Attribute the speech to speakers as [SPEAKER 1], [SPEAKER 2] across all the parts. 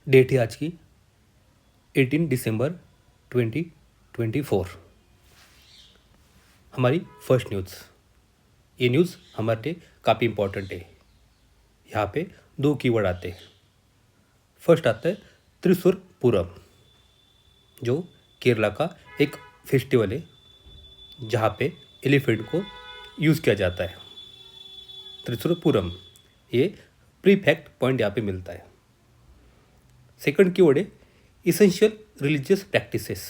[SPEAKER 1] Date है आज की 18 दिसंबर 2024। हमारी फर्स्ट न्यूज़। ये न्यूज़ हमारे लिए काफ़ी इम्पोर्टेंट है। यहाँ पे दो कीवर्ड आते हैं। फर्स्ट आता है त्रिशूर पूरम, जो केरला का एक फेस्टिवल है जहाँ पे एलिफेंट को यूज़ किया जाता है। त्रिशूर पूरम, ये प्रीफैक्ट पॉइंट यहाँ पे मिलता है। सेकंड कीवर्ड है इसेंशियल रिलीजियस प्रैक्टिसेस।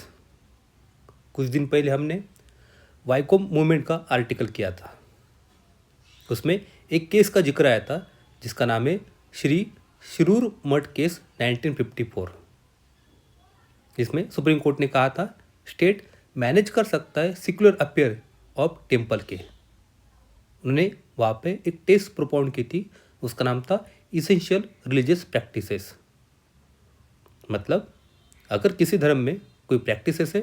[SPEAKER 1] कुछ दिन पहले हमने वाइकोम मूवमेंट का आर्टिकल किया था। उसमें एक केस का जिक्र आया था जिसका नाम है श्री शिरूर मठ केस 1954। जिसमें सुप्रीम कोर्ट ने कहा था स्टेट मैनेज कर सकता है सिक्युलर अफेयर ऑफ टेम्पल के। उन्होंने वहाँ पे एक टेस्ट प्रोपाउंड की थी, उसका नाम था इसेंशियल रिलीजियस प्रैक्टिसेस। मतलब अगर किसी धर्म में कोई प्रैक्टिसेस है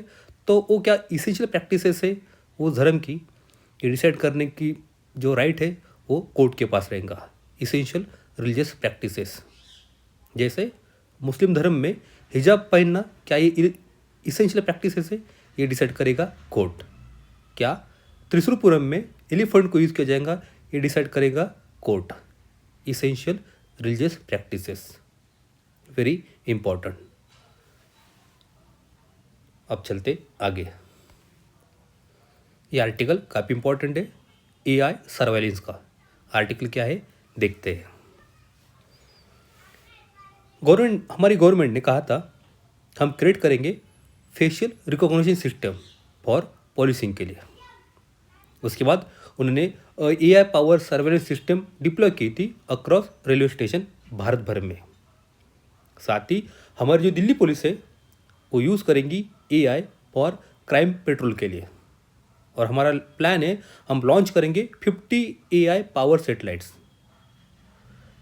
[SPEAKER 1] तो वो क्या इसेंशियल प्रैक्टिसेस है वो धर्म की, ये डिसाइड करने की जो राइट है वो कोर्ट के पास रहेगा। इसेंशियल रिलीजियस प्रैक्टिसेस, जैसे मुस्लिम धर्म में हिजाब पहनना क्या ये इसेंशियल प्रैक्टिसेस है, ये डिसाइड करेगा कोर्ट। क्या त्रिशूरपुरम में एलिफेंट को यूज़ किया जाएगा, ये डिसाइड करेगा court. Essential religious practices, very important. अब चलते आगे। ये आर्टिकल काफ़ी इंपॉर्टेंट है, एआई सर्वेलेंस का। आर्टिकल क्या है देखते हैं। हमारी गवर्नमेंट ने कहा था हम क्रिएट करेंगे facial recognition system for policing के लिए। उसके बाद उन्होंने AI power surveillance system deploy की थी अक्रॉस रेलवे स्टेशन भारत भर में। साथ ही हमारी जो दिल्ली पुलिस है वो यूज़ करेंगी एआई फॉर क्राइम पेट्रोल के लिए। और हमारा प्लान है हम लॉन्च करेंगे 50 एआई पावर सेटेलाइट्स।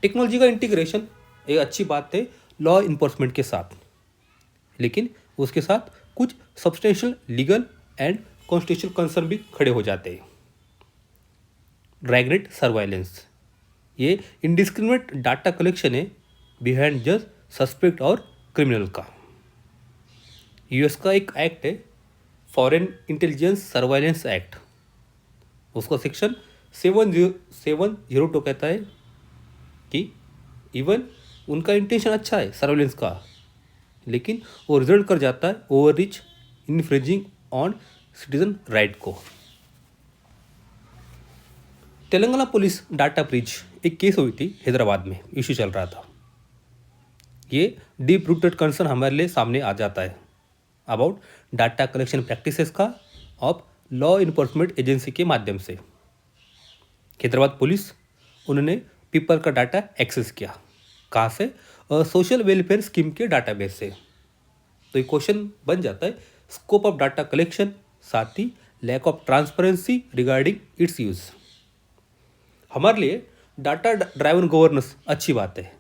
[SPEAKER 1] टेक्नोलॉजी का इंटीग्रेशन एक अच्छी बात है लॉ इन्फोर्समेंट के साथ, लेकिन उसके साथ कुछ substantial legal and constitutional concern भी खड़े हो जाते हैं। ड्रैगनेट सर्वाइलेंस, ये इंडिस्क्रिमिनेट डाटा कलेक्शन है बिहाइंड जस्ट सस्पेक्ट और क्रिमिनल का। यूएस का एक एक्ट है फॉरेन इंटेलिजेंस सर्वाइलेंस एक्ट, उसका सेक्शन 702 कहता है कि इवन उनका इंटेंशन अच्छा है सर्वेलेंस का, लेकिन वो रिजल्ट कर जाता है over rich infringing on citizen right को। तेलंगाना पुलिस डाटा ब्रीच एक केस हुई थी हैदराबाद में, इशू चल रहा था। ये डीप रूटेड कंसर्न हमारे लिए सामने आ जाता है अबाउट डाटा कलेक्शन प्रैक्टिसेस का ऑफ लॉ इन्फोर्समेंट एजेंसी के माध्यम से। हैदराबाद पुलिस उन्होंने पीपल का डाटा एक्सेस किया, कहाँ से? सोशल वेलफेयर स्कीम के डाटाबेस से। तो ये क्वेश्चन बन जाता है स्कोप ऑफ डाटा कलेक्शन, साथ ही lack of transparency regarding its use. हमारे लिए डाटा ड्राइवन गवर्नेंस अच्छी बात है,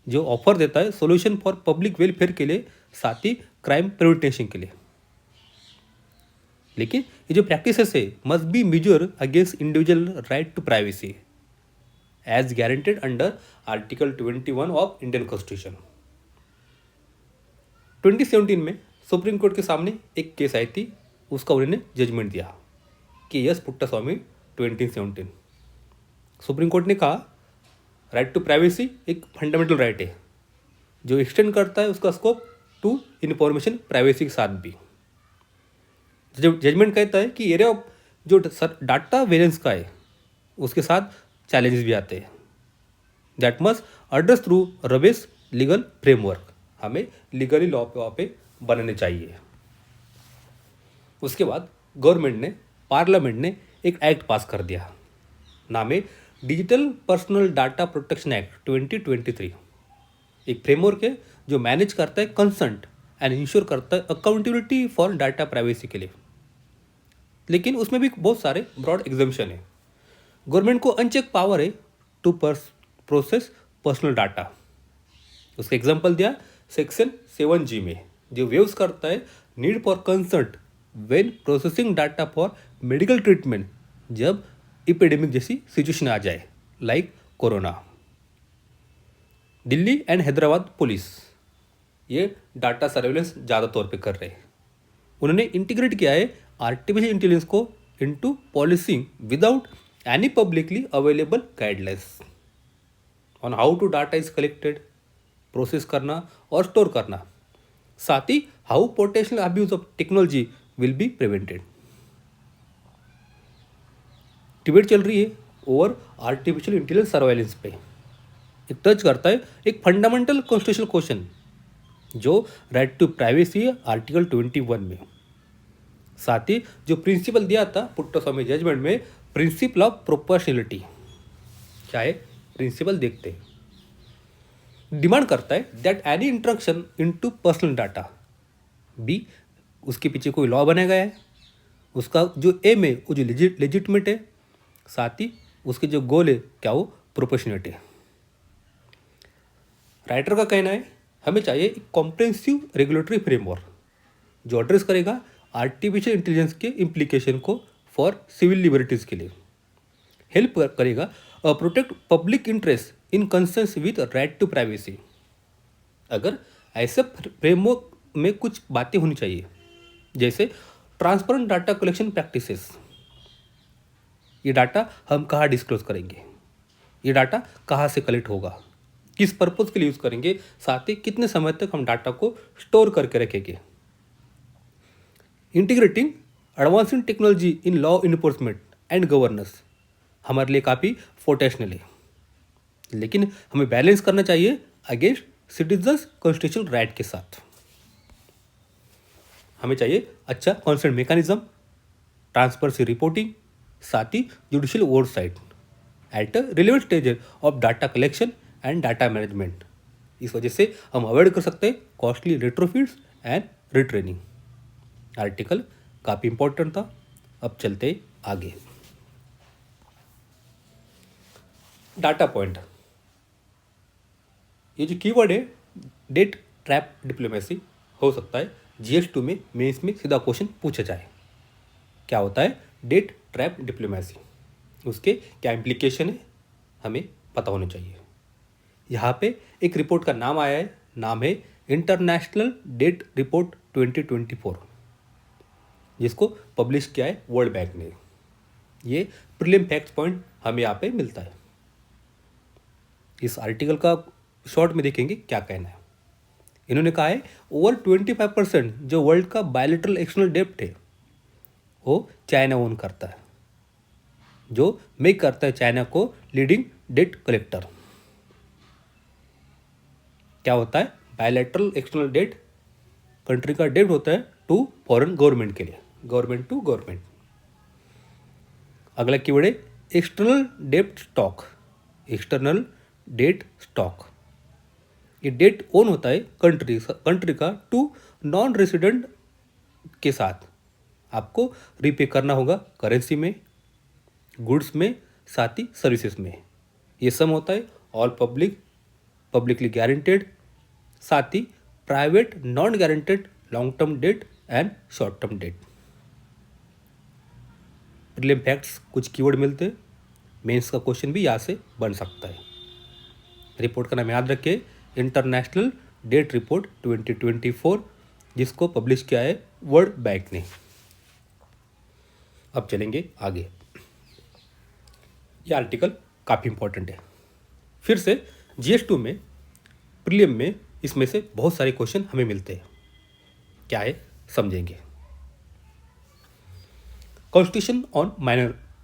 [SPEAKER 1] जो ऑफर देता है सॉल्यूशन फॉर पब्लिक वेलफेयर के लिए, साथ ही क्राइम प्रिवेंशन के लिए। लेकिन ये जो प्रैक्टिसेस है must be major against individual right to privacy as guaranteed under article 21 of Indian constitution. 2017 में सुप्रीम कोर्ट के सामने एक केस आई थी, उसका उन्होंने जजमेंट दिया कि यस पुट्टास्वामी 2017। सुप्रीम कोर्ट ने कहा राइट टू प्राइवेसी एक फंडामेंटल राइट है जो एक्सटेंड करता है उसका स्कोप टू इंफॉर्मेशन प्राइवेसी के साथ भी। जजमेंट कहता है कि एरिया ऑफ जो डाटा वेरिएंस का है उसके साथ चैलेंजेस भी आते हैं, that must address through robust legal framework. हमें लीगली लॉ पे बनाने चाहिए। उसके बाद पार्लियामेंट ने एक एक्ट पास कर दिया, नाम है digital personal data protection act 2023। एक फ्रेमवर्क है जो मैनेज करता है कंसेंट एंड इंश्योर करता है अकाउंटेबिलिटी फॉर डाटा प्राइवेसी के लिए। लेकिन उसमें भी बहुत सारे ब्रॉड एग्जाम्पशन है। गवर्नमेंट को अनचेक पावर है टू प्रोसेस पर्सनल डाटा। उसका एग्जांपल दिया सेक्शन 7G में, जो वेव्स करता है need for concert when processing data for medical treatment जब एपिडेमिक जैसी सिचुएशन आ जाए like corona. Delhi and Hyderabad police ये डाटा सर्वेलेंस ज़्यादा तौर पे कर रहे हैं। उन्होंने इंटीग्रेट किया है आर्टिफिशियल इंटेलिजेंस को into policing without any publicly available guidelines on how to data is collected, process करना और स्टोर करना, साथ ही how potential abuse of technology will be prevented. Debate चल रही है ओवर आर्टिफिशियल इंटेलिजेंस सर्वेलेंस पे। एक टच करता है एक फंडामेंटल कॉन्स्टिट्यूशनल क्वेश्चन जो राइट टू प्राइवेसी है आर्टिकल 21 में। साथ ही जो प्रिंसिपल दिया था पुट्टास्वामी जजमेंट में, प्रिंसिपल ऑफ प्रोपोर्शनलिटी, क्या है प्रिंसिपल देखते हैं। डिमांड करता है that any intrusion into personal data be, उसके पीछे कोई लॉ बनाया गया है, उसका जो एम है वो जो लेजिटमेट है, साथ ही उसके जो गोल है क्या वो प्रोपोर्शनेट है। राइटर का कहना है हमें चाहिए एक कॉम्प्रिहेंसिव रेगुलेटरी फ्रेमवर्क जो एड्रेस करेगा आर्टिफिशियल इंटेलिजेंस के इम्प्लीकेशन को फॉर सिविल लिबर्टीज़ के लिए, हेल्प करेगा protect public interest in concerns with right to privacy. अगर ऐसे फ्रेमवर्क में कुछ बातें होनी चाहिए जैसे ट्रांसपेरेंट डाटा कलेक्शन प्रैक्टिसेस, ये डाटा हम कहाँ डिस्क्लोज करेंगे, ये डाटा कहाँ से कलेक्ट होगा, किस पर्पज़ के लिए यूज़ करेंगे, साथ ही कितने समय तक हम डाटा को स्टोर करके रखेंगे। Integrating advancing technology in law enforcement and governance हमारे लिए काफ़ी पोटेंशियल है, लेकिन हमें बैलेंस करना चाहिए अगेंस्ट सिटीजन्स कॉन्स्टिट्यूशनल राइट के साथ। हमें चाहिए अच्छा कॉन्सेंट मैकेनिज्म, ट्रांसपेरेंसी रिपोर्टिंग, साथ ही judicial oversight at a relevant stage of data collection and data management. इस वजह से हम अवॉइड कर सकते हैं costly retrofits and retraining. Article काफ़ी इंपॉर्टेंट था। अब चलते आगे। डाटा पॉइंट, ये जो कीवर्ड है डेट ट्रैप डिप्लोमेसी, हो सकता है GS2 में मेंस में सीधा क्वेश्चन पूछा जाए। क्या होता है डेट ट्रैप डिप्लोमेसी, उसके क्या इम्प्लीकेशन है हमें पता होना चाहिए। यहाँ पे एक रिपोर्ट का नाम आया है, नाम है इंटरनेशनल डेट रिपोर्ट 2024, जिसको पब्लिश किया है वर्ल्ड बैंक ने। ये प्रीलिम फैक्ट पॉइंट हमें यहाँ पे मिलता है। इस आर्टिकल का शॉर्ट में देखेंगे क्या कहना है। इन्होंने कहा है ओवर 25% जो वर्ल्ड का बायलैटरल एक्सटर्नल डेब्ट है वो चाइना ओन करता है, जो मेक करता है चाइना को लीडिंग डेट कलेक्टर। क्या होता है बायलैटरल एक्सटर्नल डेट, कंट्री का डेब्ट होता है टू फॉरेन गवर्नमेंट के लिए, गवर्नमेंट टू गवर्नमेंट। अगला कीवर्ड है एक्सटर्नल डेब्ट स्टॉक, एक्सटर्नल डेट स्टॉक। ये डेट ओन होता है कंट्री का टू नॉन रेसिडेंट के साथ, आपको रीपे करना होगा करेंसी में, गुड्स में, साथ ही सर्विसेज में। ये सम होता है ऑल पब्लिकली गारंटेड, साथ ही private non guaranteed long term debt and short term debt. Prelim facts कुछ कीवर्ड मिलते हैं, मेंस का क्वेश्चन भी यहाँ से बन सकता है। रिपोर्ट का नाम याद रखिए इंटरनेशनल डेट रिपोर्ट 2024, जिसको पब्लिश किया है वर्ल्ड बैंक ने। अब चलेंगे आगे। ये आर्टिकल काफ़ी इंपॉर्टेंट है। फिर से GS2 में प्रीलिम में इसमें से बहुत सारे क्वेश्चन हमें मिलते हैं। क्या है समझेंगे। Constitution on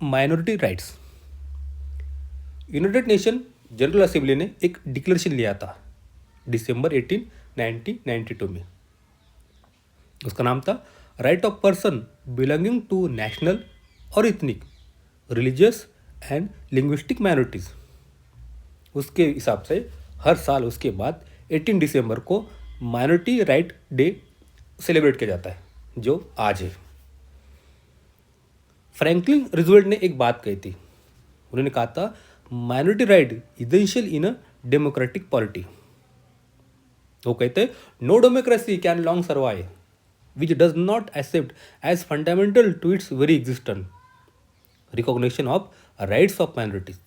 [SPEAKER 1] minority rights, United nation general assembly ने एक डिक्लेरेशन लिया था दिसंबर 18, 1992 में। उसका नाम था right of person belonging to national or ethnic, religious and linguistic minorities. उसके हिसाब से हर साल उसके बाद 18 दिसंबर को माइनॉरिटी राइट डे सेलिब्रेट किया जाता है, जो आज है। फ्रैंकलिन रूजवेल्ट ने एक बात कही थी, उन्होंने कहा था minority right essential in a democratic polity. वो कहते no democracy can long survive which does not accept as fundamental to its very existence recognition of rights of minorities.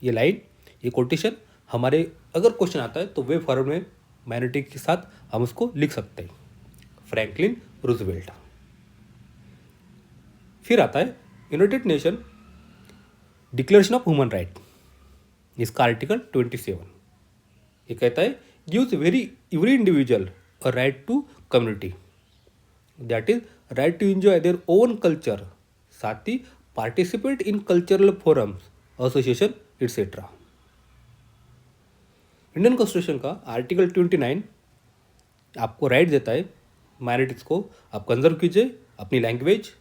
[SPEAKER 1] ये लाइन, ये कोटेशन हमारे अगर क्वेश्चन आता है तो वे फॉर्म में माइनॉरिटी के साथ हम उसको लिख सकते हैं, फ्रैंकलिन रूजवेल्ट। फिर आता है United Nation Declaration of Human Right, इसका आर्टिकल 27। ये कहता है gives every individual a right to community, that is right to enjoy their own culture, साथ ही participate in cultural forums, association etcetera. Indian constitution का आर्टिकल 29 आपको right देता है माइनॉरिटीज को आप कंजर्व कीजिए अपनी लैंग्वेज,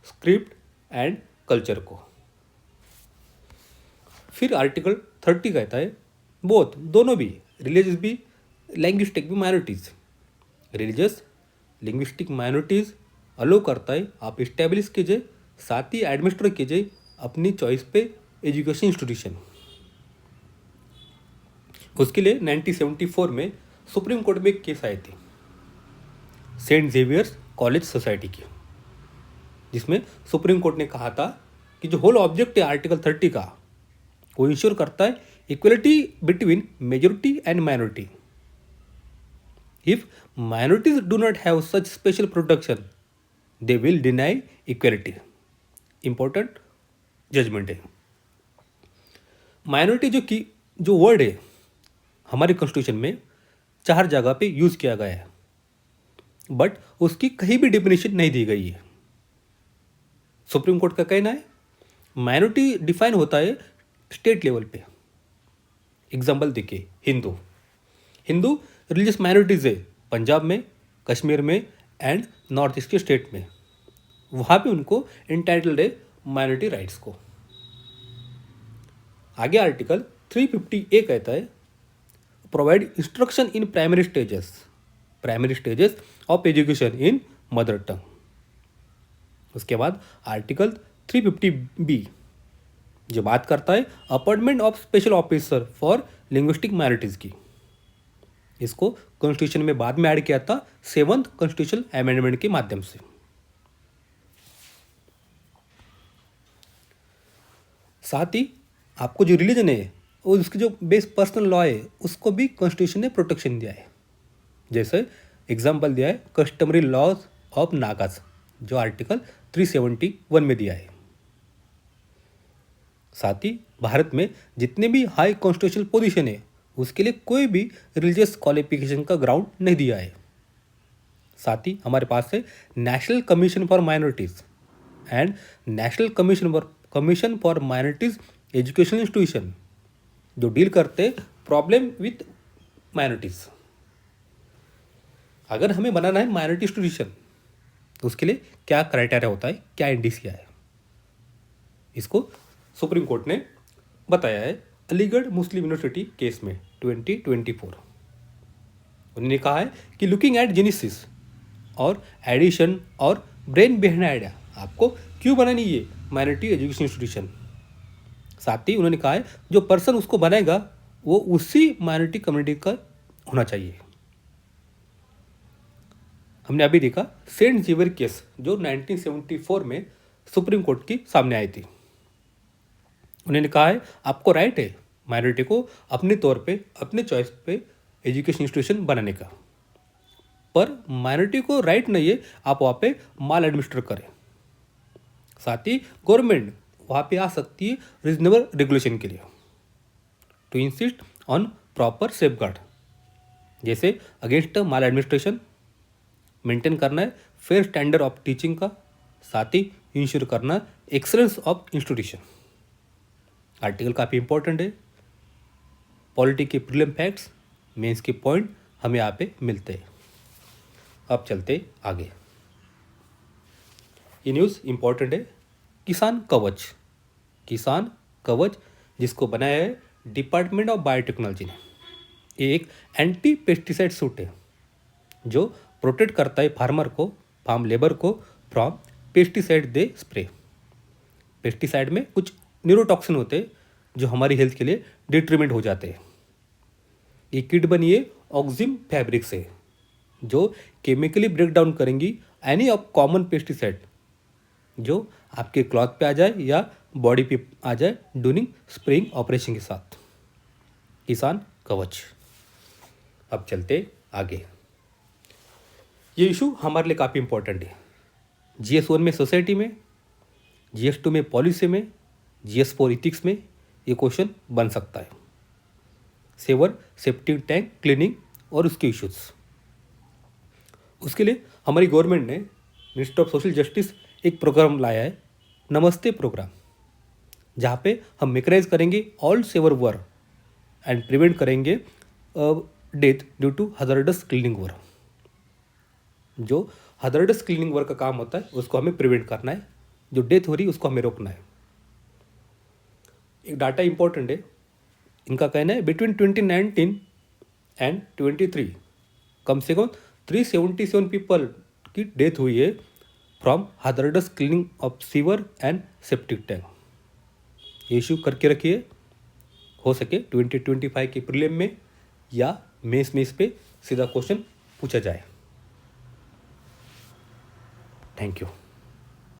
[SPEAKER 1] स्क्रिप्ट एंड कल्चर को। फिर आर्टिकल 30 कहता है बोथ, दोनों भी, रिलीजियस भी लैंग्विस्टिक भी माइनॉरिटीज, रिलीजियस लिंग्विस्टिक माइनॉरिटीज अलो करता है आप इस्टेब्लिश कीजिए, साथ ही एडमिनिस्टर कीजिए अपनी चॉइस पे एजुकेशन इंस्टीट्यूशन। उसके लिए 1974 में सुप्रीम कोर्ट में एक केस आई थी सेंट जेवियर्स कॉलेज सोसाइटी की, जिसमें सुप्रीम कोर्ट ने कहा था कि जो होल ऑब्जेक्ट है आर्टिकल 30 का वो इंश्योर करता है equality between majority and minority. If minorities do not have such special protection they will deny equality. Important judgement है। माइनॉरिटी जो वर्ड है हमारे कॉन्स्टिट्यूशन में 4 जगह पे यूज किया गया है, बट उसकी कहीं भी डेफिनेशन नहीं दी गई है। सुप्रीम कोर्ट का कहना है माइनॉरिटी डिफाइन होता है स्टेट लेवल पे। एग्जाम्पल देखिए, हिंदू रिलीजियस माइनॉरिटीज है पंजाब में, कश्मीर में एंड नॉर्थ ईस्ट के स्टेट में, वहाँ पे उनको इंटाइटल्ड है माइनॉरिटी राइट्स को। आगे आर्टिकल 350A कहता है provide instruction in primary stages of education in mother tongue. उसके बाद आर्टिकल 350B जो बात करता है appointment of special officer for linguistic minorities की, इसको कॉन्स्टिट्यूशन में बाद में ऐड किया था 7th कॉन्स्टिट्यूशनल अमेंडमेंट के माध्यम से। साथ ही आपको जो रिलीजन है और उसकी जो बेस पर्सनल लॉ है उसको भी कॉन्स्टिट्यूशन ने प्रोटेक्शन दिया है। जैसे एग्जाम्पल दिया है कस्टमरी लॉज ऑफ नागास जो आर्टिकल 371 में दिया है। साथ ही भारत में जितने भी हाई कॉन्स्टिट्यूशनल पोजीशन है उसके लिए कोई भी रिलीजियस क्वालिफिकेशन का ग्राउंड नहीं दिया है। साथ ही हमारे पास है national commission for minorities and national commission for minorities educational institution जो डील करते प्रॉब्लम विथ माइनॉरिटीज। अगर हमें बनाना है माइनॉरिटी इंस्टीट्यूशन तो उसके लिए क्या क्राइटेरिया होता है, क्या इंडिसिया है, इसको सुप्रीम कोर्ट ने बताया है अलीगढ़ मुस्लिम यूनिवर्सिटी केस में 2024। उन्होंने कहा है कि लुकिंग एट जेनेसिस और एडिशन और ब्रेन बिहाइंड आइडिया आपको क्यों बनानी है माइनॉरिटी एजुकेशन इंस्टीट्यूशन। साथ ही उन्होंने कहा है जो पर्सन उसको बनाएगा वो उसी माइनॉरिटी कम्युनिटी का होना चाहिए। हमने अभी देखा सेंट जेवियर केस जो 1974 में सुप्रीम कोर्ट की सामने आई थी। उन्होंने कहा है आपको राइट है माइनॉरिटी को अपने तौर पे अपने चॉइस पे एजुकेशन इंस्टीट्यूशन बनाने का, पर माइनॉरिटी को राइट नहीं है आप वहाँ पे माल एडमिनिस्टर करें। साथ ही गवर्नमेंट वहाँ पे आ सकती है रीजनेबल रेगुलेशन के लिए to insist on proper safeguard, जैसे अगेंस्ट माल एडमिनिस्ट्रेशन, मेंटेन करना है फेयर स्टैंडर्ड ऑफ टीचिंग का, साथ ही इंश्योर करना एक्सलेंस ऑफ इंस्टीट्यूशन। आर्टिकल काफ़ी इंपॉर्टेंट है। पॉलिटी के प्रीलिम फैक्ट्स, मेंस के पॉइंट हमें यहाँ पे मिलते हैं। अब चलते आगे। ये न्यूज़ इंपॉर्टेंट है। किसान कवच जिसको बनाया है डिपार्टमेंट ऑफ बायोटेक्नोलॉजी ने, ये एक एंटी पेस्टिसाइड सूट है जो प्रोटेक्ट करता है फार्म लेबर को from pesticide they spray. Pesticide में कुछ न्यूरोटॉक्सिन होते हैं जो हमारी हेल्थ के लिए डिट्रीमेंट हो जाते हैं। ये किट बनी है ऑक्सिम फैब्रिक से जो केमिकली ब्रेक डाउन करेंगी एनी ऑफ कॉमन पेस्टिसाइड जो आपके क्लॉथ पे आ जाए या बॉडी पे आ जाए ड्यूरिंग स्प्रेइंग ऑपरेशन के साथ। किसान कवच। अब चलते आगे। ये इशू हमारे लिए काफ़ी इंपॉर्टेंट है। GS1 में सोसाइटी में, GS2 में पॉलिसी में, GS4 इथिक्स में ये क्वेश्चन बन सकता है। सेवर सेप्टिक टैंक क्लीनिंग और उसके इश्यूज। उसके लिए हमारी गवर्नमेंट ने मिनिस्ट्री ऑफ सोशल जस्टिस एक प्रोग्राम लाया है, नमस्ते प्रोग्राम, जहाँ पे हम मेकनाइज करेंगे all sewer work and prevent करेंगे death due to hazardous cleaning work. जो हजार्डस क्लीनिंग वर्क का काम होता है उसको हमें प्रिवेंट करना है, जो डेथ हो रही है उसको हमें रोकना है। एक डाटा इंपॉर्टेंट है, इनका कहना है बिटवीन 2019 एंड 23 कम से कम 377 पीपल की डेथ हुई है from hazardous cleaning of sewer and septic tank. ये इशू करके रखिए, हो सके 2025 के प्रीलिम में या मेंस में इस पे सीधा क्वेश्चन पूछा जाए। Thank you.